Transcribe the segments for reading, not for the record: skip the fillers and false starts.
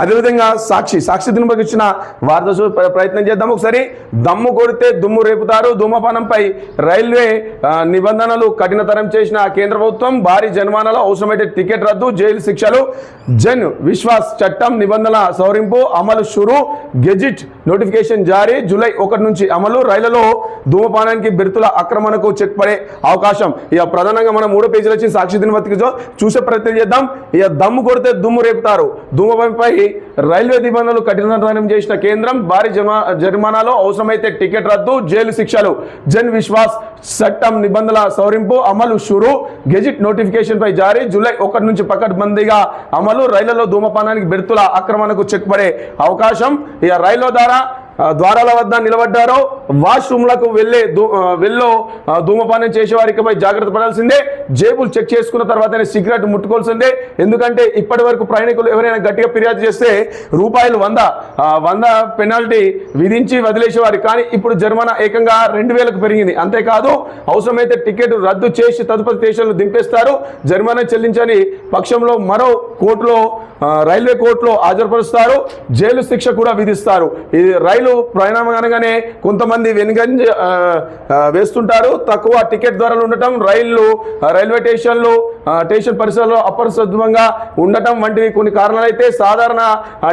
అదేవిధంగా సాక్షి దినపతికి ఇచ్చిన వార్త ప్రయత్నం చేద్దాం ఒకసారి. దమ్ము కొడితే దుమ్ము రేపుతారు, ధూమపానంపై రైల్వే నిబంధనలు కఠినతరం చేసిన కేంద్ర ప్రభుత్వం, భారీ జరిమానాలు, అవసరమైతే టికెట్ రద్దు, జైలు శిక్షలు, జన్ విశ్వాస్ చట్టం నిబంధనల సవరింపు అమలు షురు, గెజిట్ నోటిఫికేషన్ జారీ, జూలై 1 నుంచి అమలు, రైళ్లలో ధూమపానానికి బెర్తుల ఆక్రమణకు చెక్ పడే అవకాశం. ఇక ప్రధానంగా మనం 3 పేజీలు వచ్చి సాక్షి దినపత్రిక చూసే ప్రయత్నం చేద్దాం. ఇక దమ్ము కొడితే దుమ్ము రేపుతారు, ధూమపానంపై రైల్వే నిబంధనలు కఠినతరం చేసిన కేంద్రం, భారీ జరిమానాలు, అవసరమైతే టికెట్ రద్దు, జైలు శిక్షలు, జన్ విశ్వాస్ చట్టం నిబంధనల సవరింపు అమలు షురు, గెజిట్ నోటిఫికేషన్ పై జారీ, జూలై 1 నుంచి పకడ్బందీగా అమలు, రైళ్లలో ధూమపానానికి బెర్తుల ఆక్రమణకు చెక్ పడే అవకాశం. ఇక రైల్లో ద్వారాల వద్ద నిలబడ్డారో వాష్రూమ్లకు వెళ్ళో ధూమపానం చేసేవారిపై జాగ్రత్త పడాల్సిందే, జేబులు చెక్ చేసుకున్న తర్వాతనే సిగరెట్ ముట్టుకోవాల్సిందే. ఎందుకంటే ఇప్పటి వరకు ప్రయాణికులు ఎవరైనా గట్టిగా ఫిర్యాదు చేస్తే రూపాయలు 100 పెనాల్టీ విధించి వదిలేసేవారు. కానీ ఇప్పుడు జరిమానా ఏకంగా 2000కు పెరిగింది. అంతేకాదు అవసరమైతే టికెట్ రద్దు చేసి తదుపరి స్టేషన్లు దింపేస్తారు. జరిమానా చెల్లించని పక్షంలో మరో రైల్వే కోర్టులో హాజరుపరుస్తారు, జైలు శిక్ష కూడా విధిస్తారు. ఇది రైలు ప్రయాణం అనగానే కొంతమంది వెనుగంజ వేస్తుంటారు, తక్కువ టికెట్ ధరలు ఉండటం, రైల్వే స్టేషన్ పరిసరాల్లో అపరిశుభ్రంగా ఉండటం వంటివి కొన్ని కారణాలు అయితే సాధారణ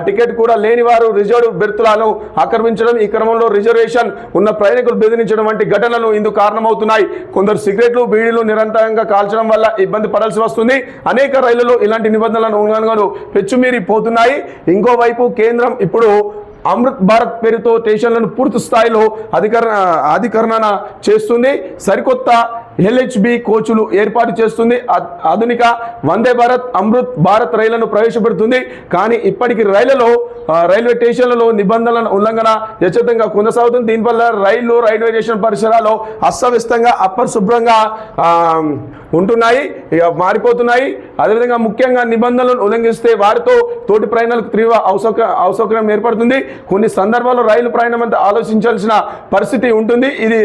టికెట్ కూడా లేని వారు రిజర్వ్ బెర్తులను ఆక్రమించడం, ఈ క్రమంలో రిజర్వేషన్ ఉన్న ప్రయాణికులు బెదిరించడం వంటి ఘటనలు ఇందుకు కారణమవుతున్నాయి. కొందరు సిగరెట్లు బీడీలు నిరంతరంగా కాల్చడం వల్ల ఇబ్బంది పడాల్సి వస్తుంది. అనేక రైళ్లలో ఇలాంటి నిబంధనలను ఉల్లంఘనలు పెచ్చుమీరిపోతున్నాయి. ఇంకోవైపు కేంద్రం ఇప్పుడు అమృత్ భారత్ పేరుతో స్టేషన్లను పూర్తి స్థాయిలో అధికరణ చేస్తుంది. సరికొత్త LHB కోచ్లు ఏర్పాటు చేస్తుంది. ఆధునిక వందే భారత్, అమృత్ భారత్ రైళ్లను ప్రవేశపెడుతుంది. కానీ ఇప్పటికీ రైల్వే స్టేషన్లలో నిబంధనల ఉల్లంఘన యథేచ్ఛంగా కొనసాగుతుంది. దీనివల్ల రైల్వే స్టేషన్ పరిసరాలు అస్తవ్యస్తంగా అపరిశుభ్రంగా ఉంటున్నాయి, మారిపోతున్నాయి. అదేవిధంగా ముఖ్యంగా నిబంధనలను ఉల్లంఘిస్తే వారితో తోటి ప్రయాణాలకు తీవ్ర అసౌకర్యం ఏర్పడుతుంది. కొన్ని సందర్భాల్లో రైలు ప్రయాణం అంతా ఆలోచించాల్సిన పరిస్థితి ఉంటుంది. ఇది